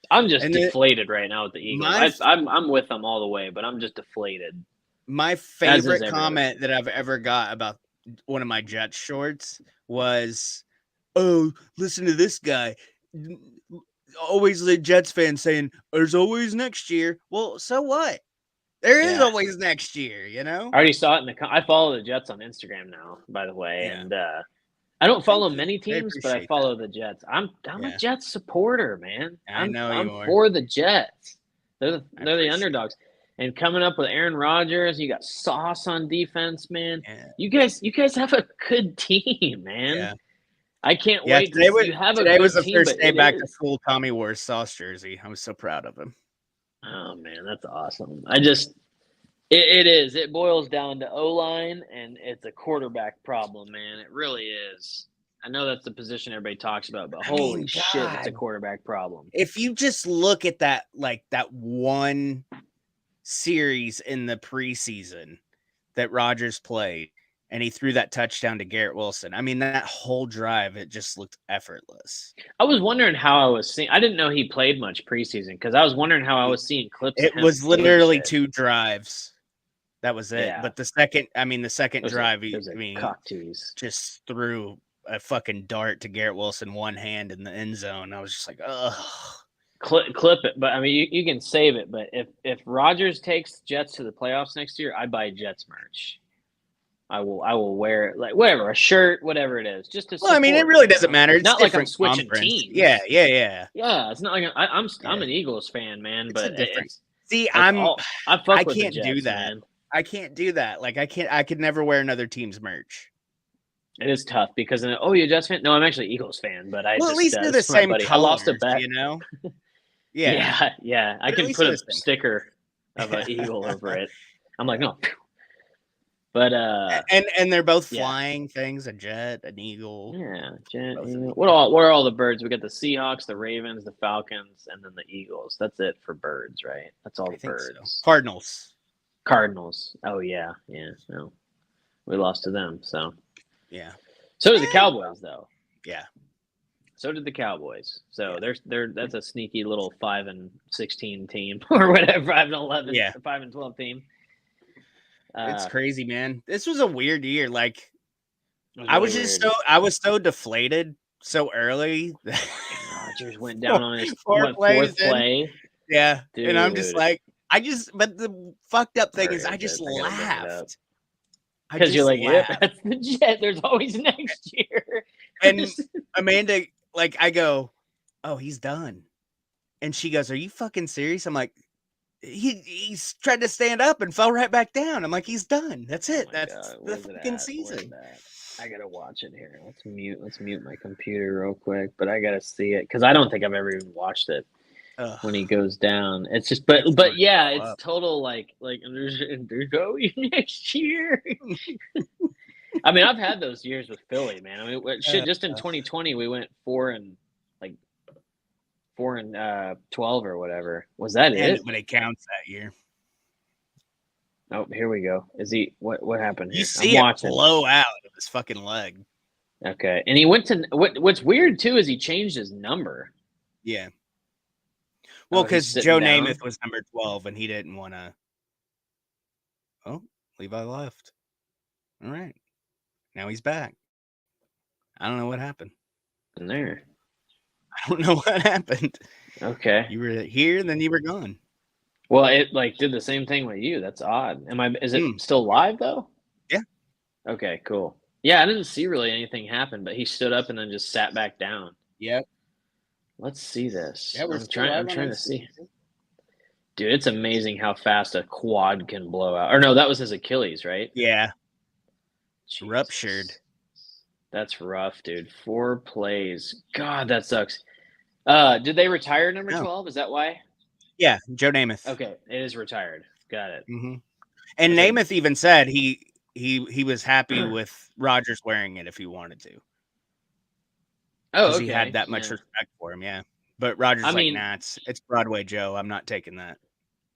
[SPEAKER 1] I'm just deflated right now with the Eagles. I'm with them all the way, but I'm just deflated.
[SPEAKER 2] My favorite comment that I've ever got about one of my Jets shorts was, "Oh, listen to this guy. Always the Jets fan saying, there's always next year." Well, so what? There is always next year, you know?
[SPEAKER 1] I already saw it I follow the Jets on Instagram now, by the way. Yeah. And I don't follow many teams, but I follow the Jets. I'm a Jets supporter, man.
[SPEAKER 2] I'm
[SPEAKER 1] for the Jets. They're the underdogs. And coming up with Aaron Rodgers, you got Sauce on defense, man.
[SPEAKER 2] Yeah.
[SPEAKER 1] You guys have a good team, man.
[SPEAKER 2] Yeah.
[SPEAKER 1] I can't
[SPEAKER 2] Yeah,
[SPEAKER 1] wait.
[SPEAKER 2] today was the first day back to
[SPEAKER 1] is.
[SPEAKER 2] school. Tommy wore his Sauce jersey. I was so proud of him.
[SPEAKER 1] Oh man, that's awesome. It is. It boils down to O-line, and it's a quarterback problem, man. It really is. I know that's the position everybody talks about, but holy shit, it's a quarterback problem.
[SPEAKER 2] If you just look at that one series in the preseason that Rodgers played, and he threw that touchdown to Garrett Wilson. I mean, that whole drive, it just looked effortless.
[SPEAKER 1] I was wondering how I was seeing. I didn't know he played much preseason because I was wondering how I was seeing clips.
[SPEAKER 2] It was literally 2 drives. That was it. Yeah. But the second drive, just threw a fucking dart to Garrett Wilson, one hand in the end zone. I was just like, ugh.
[SPEAKER 1] Clip it, but I mean, you can save it. But if Rodgers takes Jets to the playoffs next year, I buy Jets merch. I will wear it, like whatever, a shirt, whatever it is, just to.
[SPEAKER 2] Well, I mean, it really doesn't matter. It's
[SPEAKER 1] not like I'm switching teams.
[SPEAKER 2] Yeah.
[SPEAKER 1] Yeah, it's not like I'm an Eagles fan, man. But it's
[SPEAKER 2] see,
[SPEAKER 1] like
[SPEAKER 2] I can't do that. Man. I can't do that. Like I could never wear another team's merch.
[SPEAKER 1] It is tough because you're a Jets fan. No, I'm actually an Eagles fan, but I
[SPEAKER 2] at least they're the same colors,
[SPEAKER 1] I lost a bet,
[SPEAKER 2] you know.
[SPEAKER 1] Yeah. I can put a sticker of an eagle over it. I'm like, no. But
[SPEAKER 2] and they're both flying things, a jet, an eagle.
[SPEAKER 1] Yeah, jet. What are all the birds? We got the Seahawks, the Ravens, the Falcons, and then the Eagles. That's it for birds, right? That's all the birds.
[SPEAKER 2] So. Cardinals.
[SPEAKER 1] Oh yeah. No, we lost to them. So
[SPEAKER 2] yeah.
[SPEAKER 1] So did the Cowboys, though.
[SPEAKER 2] Yeah.
[SPEAKER 1] So did the Cowboys. So that's a sneaky little 5-16 team or whatever, 5-11, 5-12 team.
[SPEAKER 2] It's crazy, man. This was a weird year. Like, I was so deflated so early.
[SPEAKER 1] Rodgers went down on his fourth play.
[SPEAKER 2] Yeah, dude. And I'm just like, but the fucked up thing is, I just laughed.
[SPEAKER 1] Because you're like, yeah, that's the Jet. There's always next year.
[SPEAKER 2] And Amanda, like, I go, oh, he's done. And she goes, are you fucking serious? I'm like, he's tried to stand up and fell right back down. I'm like, he's done. That's it. That's the fucking season.
[SPEAKER 1] I gotta watch it here. Let's mute my computer real quick. But I gotta see it because I don't think I've ever even watched it. When he goes down, it's just, but yeah, it's total like there's always next year. I mean, I've had those years with Philly, man. I mean, just in 2020 we went 4-12 or whatever. Was that it?
[SPEAKER 2] But it counts that year.
[SPEAKER 1] Oh, here we go. Is he? What happened here?
[SPEAKER 2] You see it blow out of his fucking leg.
[SPEAKER 1] Okay, and he went to what's weird too is he changed his number.
[SPEAKER 2] Yeah. Well, because Joe Namath was number 12, and he didn't want to. Oh, Levi left. All right, now he's back. I don't know what happened.
[SPEAKER 1] In there.
[SPEAKER 2] I don't know what happened.
[SPEAKER 1] Okay.
[SPEAKER 2] You were here, and then you were gone.
[SPEAKER 1] Well, it did the same thing with you. That's odd. Is it still live though?
[SPEAKER 2] Yeah.
[SPEAKER 1] Okay, cool. Yeah, I didn't see really anything happen, but he stood up and then just sat back down.
[SPEAKER 2] Yep.
[SPEAKER 1] Let's see this.
[SPEAKER 2] Yeah,
[SPEAKER 1] I'm trying to see. Dude, it's amazing how fast a quad can blow out. Or no, that was his Achilles, right?
[SPEAKER 2] Yeah.
[SPEAKER 1] Jesus.
[SPEAKER 2] Ruptured.
[SPEAKER 1] That's rough, dude. 4 plays. God, that sucks. Did they retire number 12? Is that why?
[SPEAKER 2] Yeah, Joe Namath.
[SPEAKER 1] Okay, it is retired. Got it.
[SPEAKER 2] Mm-hmm. And Namath even said he was happy with Rodgers wearing it if he wanted to.
[SPEAKER 1] Oh, okay.
[SPEAKER 2] He had that much respect for him, yeah. But Rodgers nah, it's Broadway Joe. I'm not taking that.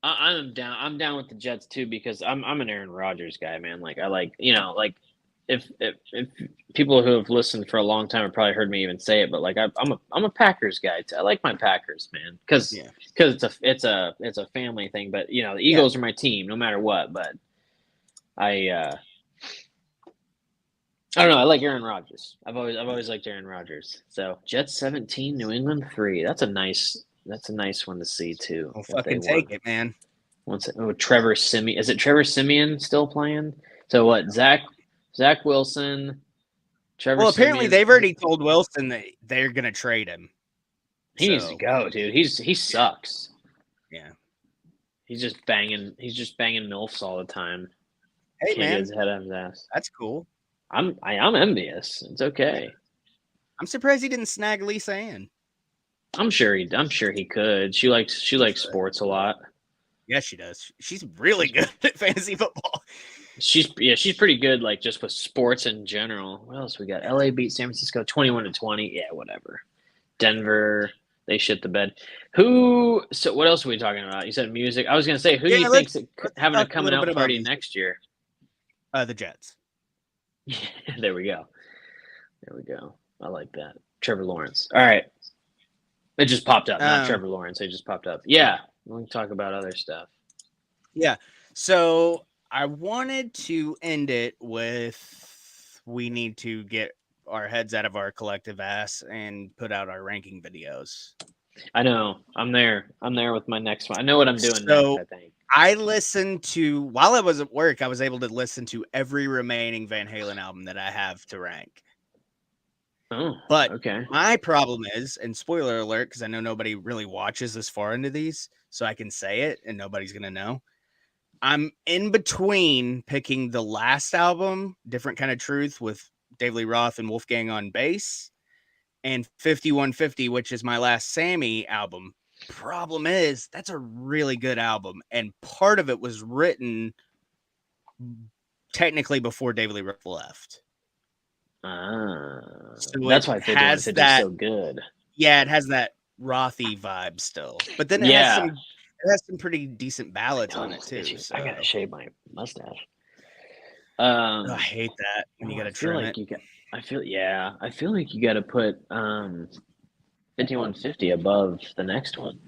[SPEAKER 1] I'm down. I'm down with the Jets too because I'm an Aaron Rodgers guy, man. Like if people who have listened for a long time have probably heard me even say it, but like I'm a Packers guy too. I like my Packers, man, because it's a family thing. But the Eagles are my team no matter what. But I don't know. I like Aaron Rodgers. I've always liked Aaron Rodgers. So Jets 17, New England 3. That's a nice one to see too.
[SPEAKER 2] Well, fucking take it, man.
[SPEAKER 1] Trevor Siemian. Is it Trevor Siemian still playing? So what? Zach Wilson. Trevor.
[SPEAKER 2] Well, apparently they've already told Wilson that they're gonna trade him.
[SPEAKER 1] He needs to go, dude. He sucks.
[SPEAKER 2] Yeah.
[SPEAKER 1] He's just banging MILFs all the time.
[SPEAKER 2] Hey,
[SPEAKER 1] Can't
[SPEAKER 2] man.
[SPEAKER 1] get his head out of his ass.
[SPEAKER 2] That's cool.
[SPEAKER 1] I'm envious. It's okay.
[SPEAKER 2] I'm surprised he didn't snag Lisa Ann.
[SPEAKER 1] I'm sure he could. She likes sports a lot.
[SPEAKER 2] Yeah, she does. She's really good at fantasy football.
[SPEAKER 1] She's pretty good, like just with sports in general. What else we got? LA beat San Francisco 21-20. Yeah, whatever. Denver, they shit the bed. So what else are we talking about? You said music. I was gonna say, who do you think's having a coming out party next year?
[SPEAKER 2] The Jets.
[SPEAKER 1] Yeah, there we go. I like that. Trevor Lawrence. All right. It just popped up, not Trevor Lawrence. It just popped up. Yeah, we can talk about other stuff.
[SPEAKER 2] Yeah. So I wanted to end it with we need to get our heads out of our collective ass and put out our ranking videos.
[SPEAKER 1] I know. I'm there with my next one. I know what I'm doing next, I think.
[SPEAKER 2] I listened to, while I was at work, I was able to listen to every remaining Van Halen album that I have to rank.
[SPEAKER 1] Oh,
[SPEAKER 2] but
[SPEAKER 1] okay.
[SPEAKER 2] My problem is, and spoiler alert, because I know nobody really watches this far into these, so I can say it and nobody's going to know. I'm in between picking the last album, Different Kind of Truth, with Dave Lee Roth and Wolfgang on bass, and 5150, which is my last Sammy album. Problem is, that's a really good album, and part of it was written technically before Dave Lee Roth left.
[SPEAKER 1] So that's why 5150 is so good.
[SPEAKER 2] Yeah, it has that Rothy vibe still, but then it has some pretty decent ballads on it too. So.
[SPEAKER 1] I gotta shave my mustache.
[SPEAKER 2] I hate that when you gotta trim it.
[SPEAKER 1] I feel like you gotta put 5150 above the next one.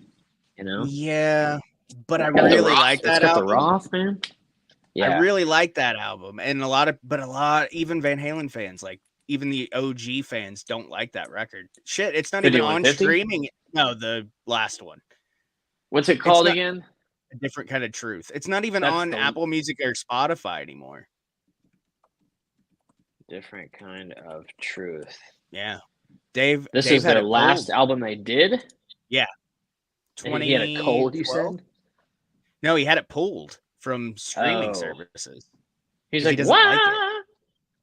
[SPEAKER 1] You know?
[SPEAKER 2] Yeah, but I really like that album.
[SPEAKER 1] The Roth, man.
[SPEAKER 2] Yeah, I really like that album, and a lot even Van Halen fans, like even the OG fans, don't like that record. Shit, it's not even on streaming. No, the last one.
[SPEAKER 1] What's it called again?
[SPEAKER 2] A Different Kind of Truth. It's not even on Apple Music or Spotify anymore.
[SPEAKER 1] Different Kind of Truth.
[SPEAKER 2] Yeah, Dave.
[SPEAKER 1] This is their last album they did.
[SPEAKER 2] Yeah,
[SPEAKER 1] he had a cold. You said?
[SPEAKER 2] No, he had it pulled from streaming services.
[SPEAKER 1] He's like, "What? Like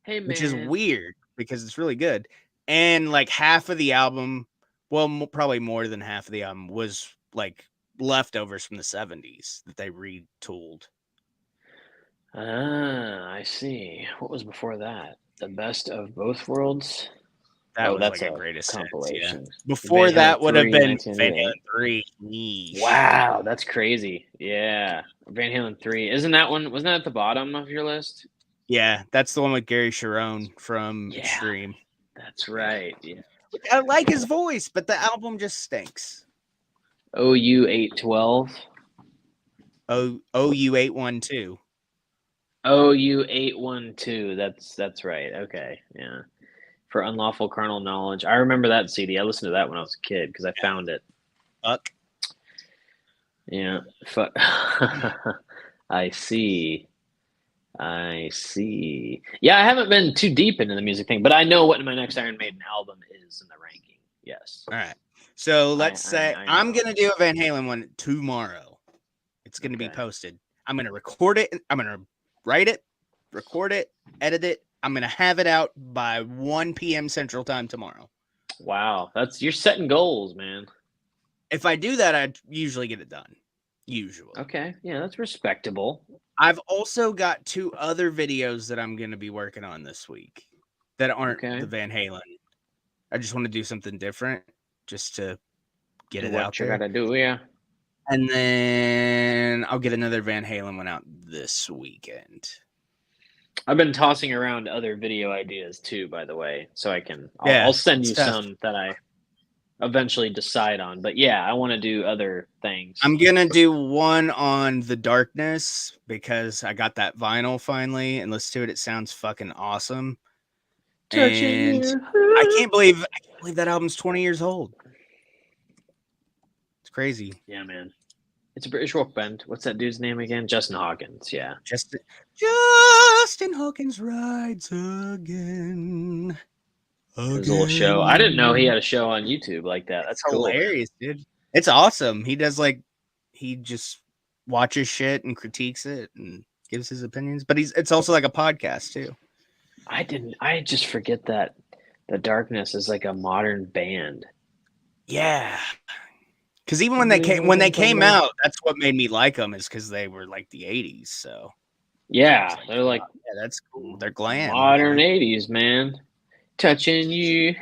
[SPEAKER 2] hey, man," which is weird because it's really good. And like half of the album, well, probably more than half of the album was like leftovers from the 70s that they retooled.
[SPEAKER 1] I see. What was before that? The Best of Both Worlds?
[SPEAKER 2] That was like a greatest compilation.
[SPEAKER 1] Hits,
[SPEAKER 2] yeah. Before that would have been Van Halen 3.
[SPEAKER 1] Wow, that's crazy. Yeah. Van Halen 3. Wasn't that at the bottom of your list?
[SPEAKER 2] Yeah, that's the one with Gary Sharon from Extreme.
[SPEAKER 1] That's right. Yeah.
[SPEAKER 2] I like his voice, but the album just stinks.
[SPEAKER 1] OU 812.
[SPEAKER 2] OU 812.
[SPEAKER 1] OU 812. That's right. Okay. Yeah. For Unlawful Carnal Knowledge. I remember that CD. I listened to that when I was a kid because I found it.
[SPEAKER 2] Fuck.
[SPEAKER 1] Yeah. Fuck. I see. Yeah, I haven't been too deep into the music thing, but I know what my next Iron Maiden album is in the ranking. Yes.
[SPEAKER 2] All right. So let's say I'm going to do a Van Halen one tomorrow. It's going to be posted. I'm going to record it. I'm going to write it, record it, edit it. I'm going to have it out by 1 p.m. Central Time tomorrow.
[SPEAKER 1] Wow. You're setting goals, man.
[SPEAKER 2] If I do that, I usually get it done. Usually.
[SPEAKER 1] Okay. Yeah, that's respectable.
[SPEAKER 2] I've also got 2 other videos that I'm going to be working on this week that aren't the Van Halen. I just want to do something different just to get it out there.
[SPEAKER 1] What you got to do, yeah.
[SPEAKER 2] And then I'll get another Van Halen one out this weekend.
[SPEAKER 1] I've been tossing around other video ideas too, by the way, so I'll send you some that I eventually decide on. But yeah, I want to do other things.
[SPEAKER 2] I'm going to do one on The Darkness because I got that vinyl finally and listen to it. It sounds fucking awesome. And I can't believe that album's 20 years old. It's crazy.
[SPEAKER 1] Yeah, man. It's a British rock band. What's that dude's name again? Justin Hawkins. Yeah.
[SPEAKER 2] Justin Hawkins rides again.
[SPEAKER 1] His little show. I didn't know he had a show on YouTube like that. That's cool.
[SPEAKER 2] Hilarious, dude. It's awesome. He does he just watches shit and critiques it and gives his opinions. But it's also like a podcast too.
[SPEAKER 1] I just forget that The Darkness is like a modern band.
[SPEAKER 2] Yeah. Because even when they came out, that's what made me like them, is because they were like the 80s. So
[SPEAKER 1] yeah,
[SPEAKER 2] like,
[SPEAKER 1] they're like,
[SPEAKER 2] yeah, that's cool. They're glam.
[SPEAKER 1] Modern 80s, man. Touching you.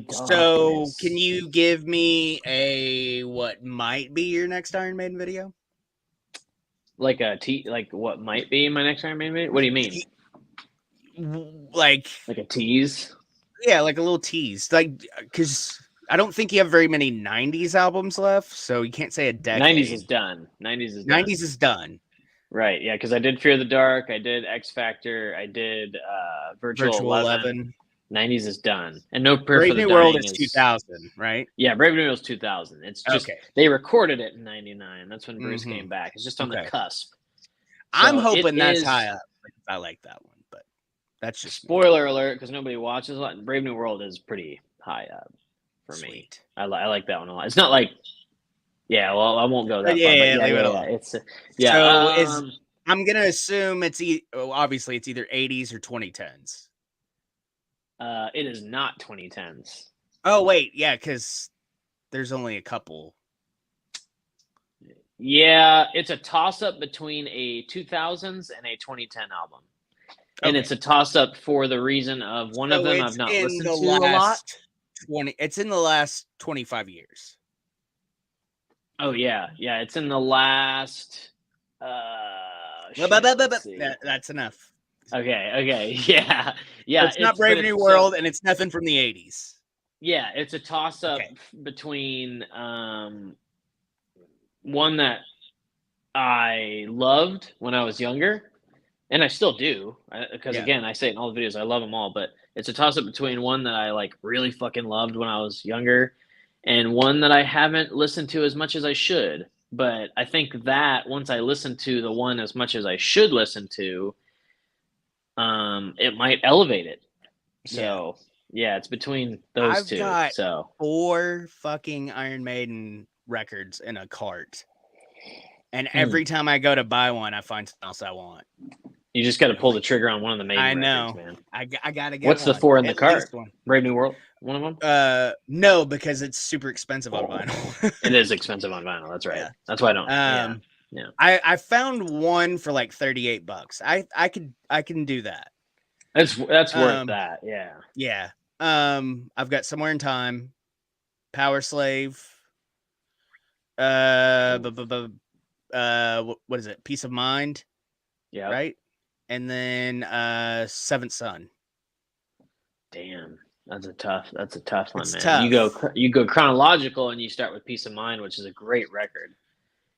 [SPEAKER 2] So can you give me a what might be your next Iron Maiden video?
[SPEAKER 1] Like what might be my next Iron Maiden video? What do you mean?
[SPEAKER 2] Like
[SPEAKER 1] a tease?
[SPEAKER 2] Yeah, like a little tease. Like, because I don't think you have very many 90s albums left, so you can't say a decade.
[SPEAKER 1] 90s is done.
[SPEAKER 2] 90s is done.
[SPEAKER 1] Right, yeah, because I did Fear the Dark, I did X Factor, I did Virtual 11. 90s is done. And No Prayer
[SPEAKER 2] Brave
[SPEAKER 1] for the
[SPEAKER 2] New
[SPEAKER 1] Dying
[SPEAKER 2] World is 2000, right?
[SPEAKER 1] Yeah, Brave New World is 2000. It's just, they recorded it in 99. That's when Bruce came back. It's just on the cusp.
[SPEAKER 2] I'm hoping that's high up. I like that one, but that's just
[SPEAKER 1] spoiler alert, because nobody watches a lot. Brave New World is pretty high up for me. I like that one a lot. It's not like, yeah, well, I won't go that far. But it's
[SPEAKER 2] So I'm gonna assume it's obviously it's either 80s or 2010s.
[SPEAKER 1] It is not 2010s.
[SPEAKER 2] Oh wait, yeah, because there's only a couple.
[SPEAKER 1] Yeah, it's a toss-up between a 2000s and a 2010 album. And it's a toss-up for the reason of one of them I've not listened to a lot.
[SPEAKER 2] It's in the last 25 years.
[SPEAKER 1] Oh, yeah. Yeah, it's in the last...
[SPEAKER 2] That's enough.
[SPEAKER 1] Okay. Yeah. Yeah.
[SPEAKER 2] It's not Brave New World, and it's nothing from the 80s.
[SPEAKER 1] Yeah, it's a toss-up between one that I loved when I was younger, and I still do, because again, I say it in all the videos, I love them all, but it's a toss-up between one that I like really fucking loved when I was younger and one that I haven't listened to as much as I should. But I think that once I listen to the one as much as I should listen to, it might elevate it. So yeah, it's between those two.
[SPEAKER 2] I've got 4 fucking Iron Maiden records in a cart. And every time I go to buy one, I find something else I want.
[SPEAKER 1] You just got to pull the trigger on one of the Maiden records, man.
[SPEAKER 2] I got to get
[SPEAKER 1] What's
[SPEAKER 2] one.
[SPEAKER 1] The 4 in the cart? Brave New World? One of them?
[SPEAKER 2] No, because it's super expensive on vinyl.
[SPEAKER 1] It is expensive on vinyl. That's right. Yeah. That's why I don't. Yeah.
[SPEAKER 2] I found one for like $38. I can do that.
[SPEAKER 1] That's worth that. Yeah.
[SPEAKER 2] Yeah. I've got Somewhere in Time, Power Slave. What is it? Peace of Mind.
[SPEAKER 1] Yeah.
[SPEAKER 2] Right. And then Seventh Son.
[SPEAKER 1] Damn. That's a tough one,
[SPEAKER 2] it's
[SPEAKER 1] man.
[SPEAKER 2] Tough.
[SPEAKER 1] You go chronological and you start with Peace of Mind, which is a great record.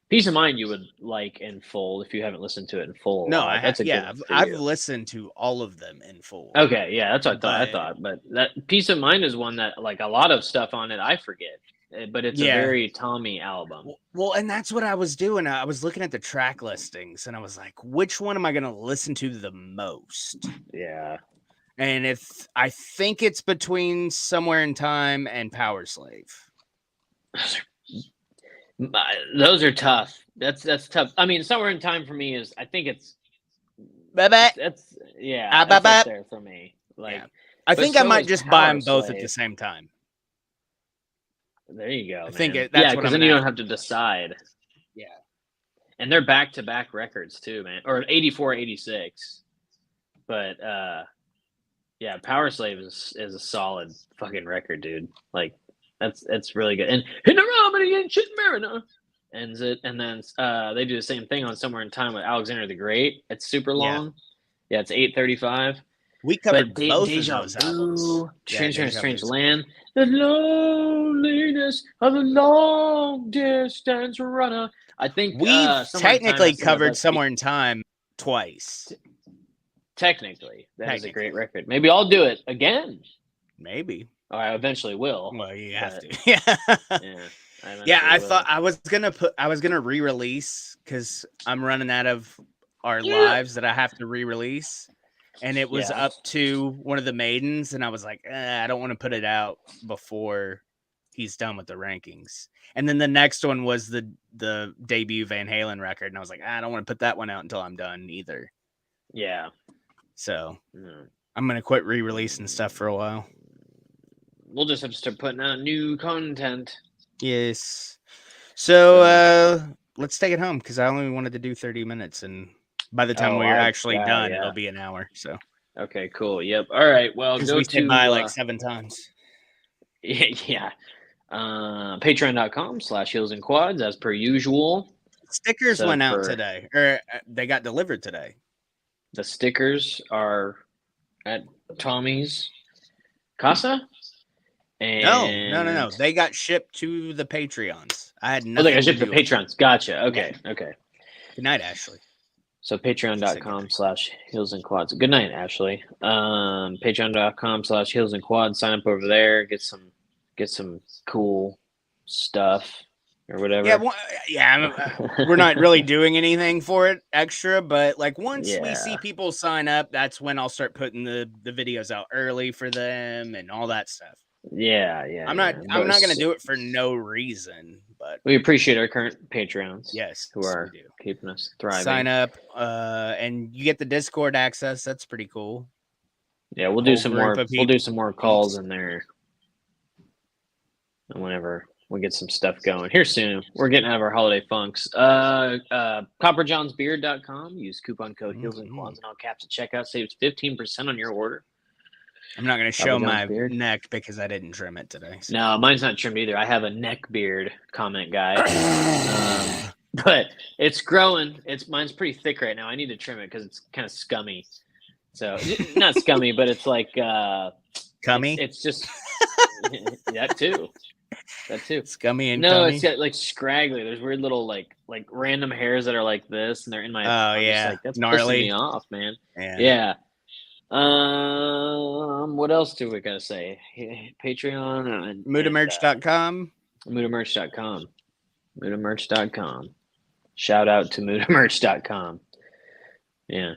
[SPEAKER 1] Peace of Mind you would like in full if you haven't listened to it in full.
[SPEAKER 2] No, I've listened to all of them in full.
[SPEAKER 1] Okay, yeah, that's what I thought. But that Peace of Mind is one that, like, a lot of stuff on it I forget. But it's a very Tommy album.
[SPEAKER 2] Well, and that's what I was doing. I was looking at the track listings and I was like, which one am I going to listen to the most?
[SPEAKER 1] Yeah.
[SPEAKER 2] And I think it's between Somewhere in Time and Power Slave.
[SPEAKER 1] Those are tough. That's tough. I mean, Somewhere in Time for me is, I think it's
[SPEAKER 2] that's
[SPEAKER 1] up there for me. Like,
[SPEAKER 2] I think I might just buy them both at the same time.
[SPEAKER 1] There you go.
[SPEAKER 2] I think that's
[SPEAKER 1] what because then you don't have to decide.
[SPEAKER 2] Yeah.
[SPEAKER 1] And they're back-to-back records too, man. Or 84, 86. But yeah, Power Slave is a solid fucking record, dude. Like, that's really good. And Hit the Romany Ancient Mariner ends it, and then they do the same thing on Somewhere in Time with Alexander the Great. It's super long. Yeah, it's 8:35.
[SPEAKER 2] We covered both of those albums.
[SPEAKER 1] Strange Land. The loneliness of a long distance runner. I think
[SPEAKER 2] we've technically covered Somewhere in Time twice.
[SPEAKER 1] Technically, that is a great record. Maybe I'll do it again.
[SPEAKER 2] Maybe.
[SPEAKER 1] Or I eventually will.
[SPEAKER 2] Well, you have to. Yeah. I thought I was gonna re-release because I'm running out of our lives that I have to re-release. And it was up to one of the Maidens, and I was like, I don't want to put it out before he's done with the rankings. And then the next one was the debut Van Halen record, and I was like, I don't want to put that one out until I'm done either.
[SPEAKER 1] Yeah.
[SPEAKER 2] So I'm gonna quit re-releasing stuff for a while.
[SPEAKER 1] We'll just have to start putting out new content.
[SPEAKER 2] Yes. So let's take it home because I only wanted to do 30 minutes, and by the time we're actually done, it'll be an hour. So
[SPEAKER 1] okay, cool. Yep. All right. Well, go
[SPEAKER 2] we
[SPEAKER 1] to
[SPEAKER 2] said bye like 7 times.
[SPEAKER 1] Yeah. Patreon.com/heels and quads as per usual.
[SPEAKER 2] Stickers went out today, or they got delivered today.
[SPEAKER 1] The stickers are at Tommy's Casa. And
[SPEAKER 2] No. They got shipped to the Patreons. I had nothing.
[SPEAKER 1] Oh, they got shipped to the Patreons. Gotcha. Okay.
[SPEAKER 2] Yeah.
[SPEAKER 1] Okay.
[SPEAKER 2] Good night, Ashley.
[SPEAKER 1] So patreon.com/heels and quads. Good night, Ashley. Patreon.com/heels and quads. Sign up over there. Get some cool stuff or whatever.
[SPEAKER 2] Yeah. We're not really doing anything for it extra, but like once we see people sign up, that's when I'll start putting the videos out early for them and all that stuff.
[SPEAKER 1] Yeah.
[SPEAKER 2] I'm not going to do it for no reason, but
[SPEAKER 1] we appreciate our current Patreons.
[SPEAKER 2] Yes,
[SPEAKER 1] who are keeping us thriving.
[SPEAKER 2] Sign up, and you get the Discord access. That's pretty cool.
[SPEAKER 1] Yeah, we'll do some more. We'll do some more calls in there. And whenever we get some stuff going here soon, we're getting out of our holiday funks. CopperJohnsBeard.com. Use coupon code Heels and Quads and all caps at checkout. Saves 15% on your order.
[SPEAKER 2] I'm not going to show my neck because I didn't trim it today.
[SPEAKER 1] So. No, mine's not trimmed either. I have a neck beard, comment guy. But it's growing. Mine's pretty thick right now. I need to trim it because it's kind of scummy. So not scummy, but it's like
[SPEAKER 2] cummy.
[SPEAKER 1] It's just that too.
[SPEAKER 2] Scummy and
[SPEAKER 1] no,
[SPEAKER 2] cummy?
[SPEAKER 1] It's got like scraggly. There's weird little like random hairs that are like this, and they're in my.
[SPEAKER 2] Oh yeah,
[SPEAKER 1] like, that's
[SPEAKER 2] gnarly.
[SPEAKER 1] pissing me off, man.
[SPEAKER 2] Yeah.
[SPEAKER 1] What else do we gotta say? Patreon and
[SPEAKER 2] Mudamerch.com.
[SPEAKER 1] Mudamerch.com. Shout out to Mudamerch.com. Yeah.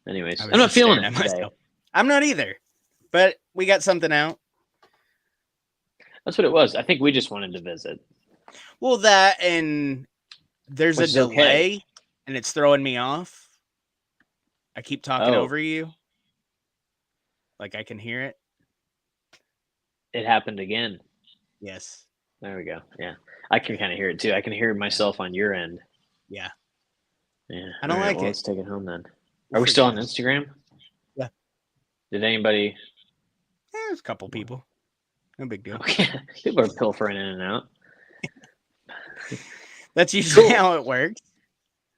[SPEAKER 1] Anyways, I'm not feeling it today.
[SPEAKER 2] I'm not either, but we got something out.
[SPEAKER 1] That's what it was. I think we just wanted to visit.
[SPEAKER 2] Well, that and there's a delay, and it's throwing me off. I keep talking over you. Like I can hear it.
[SPEAKER 1] It happened again.
[SPEAKER 2] Yes.
[SPEAKER 1] There we go. Yeah. I can kind of hear it too. I can hear myself on your end.
[SPEAKER 2] Yeah.
[SPEAKER 1] Yeah.
[SPEAKER 2] I don't like it.
[SPEAKER 1] Let's take it home then. Are we still on Instagram?
[SPEAKER 2] Yeah.
[SPEAKER 1] Did anybody?
[SPEAKER 2] There's a couple people. No big deal.
[SPEAKER 1] Okay. People are pilfering in and out.
[SPEAKER 2] That's usually how it works.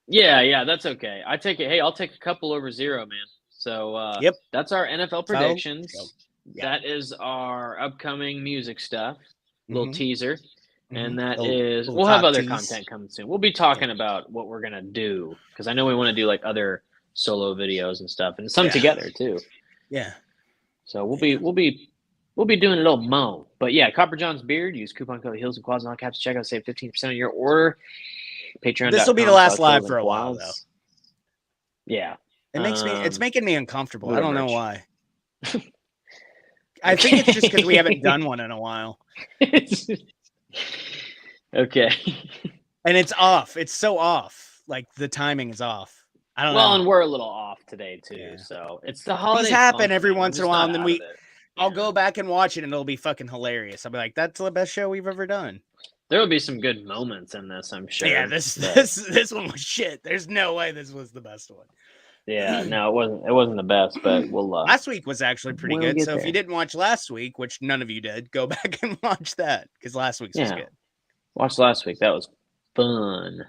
[SPEAKER 1] Yeah, that's okay. I take it. Hey, I'll take a couple over 0, man. So that's our NFL predictions. That is our upcoming music stuff. Little teaser. And we'll have other content coming soon. We'll be talking about what we're gonna do because I know we want to do like other solo videos and stuff, and some together too.
[SPEAKER 2] Yeah.
[SPEAKER 1] So we'll be doing a little mo. But yeah, Copper John's Beard. Use coupon code Heels and Quads and all caps. Check out, save 15% on your order. Patreon.
[SPEAKER 2] This will be the last live for a while though.
[SPEAKER 1] Yeah.
[SPEAKER 2] It makes me. It's making me uncomfortable. I don't know why. I think it's just because we haven't done one in a while.
[SPEAKER 1] Okay.
[SPEAKER 2] And it's off. It's so off. Like the timing is off. I don't know.
[SPEAKER 1] Well, and we're a little off today too. Yeah. So it's the holiday.
[SPEAKER 2] These happen every once in a while, and then I'll go back and watch it, and it'll be fucking hilarious. I'll be like, "That's the best show we've ever done."
[SPEAKER 1] There will be some good moments in this, I'm sure.
[SPEAKER 2] Yeah, this one was shit. There's no way this was the best one.
[SPEAKER 1] Yeah, no, it wasn't. It wasn't the best, but we'll.
[SPEAKER 2] Last week was actually pretty good. So if you didn't watch last week, which none of you did, go back and watch that because last week's was good.
[SPEAKER 1] Watch last week. That was fun.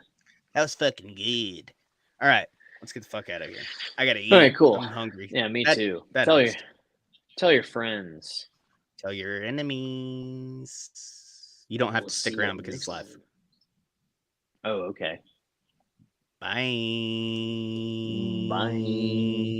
[SPEAKER 2] That was fucking good. All right, let's get the fuck out of here. I gotta eat.
[SPEAKER 1] All right, cool.
[SPEAKER 2] I'm hungry.
[SPEAKER 1] Yeah, me too. Tell your friends.
[SPEAKER 2] Tell your enemies. You don't have to stick around because it's live.
[SPEAKER 1] Oh, okay.
[SPEAKER 2] Bye.
[SPEAKER 1] Bye.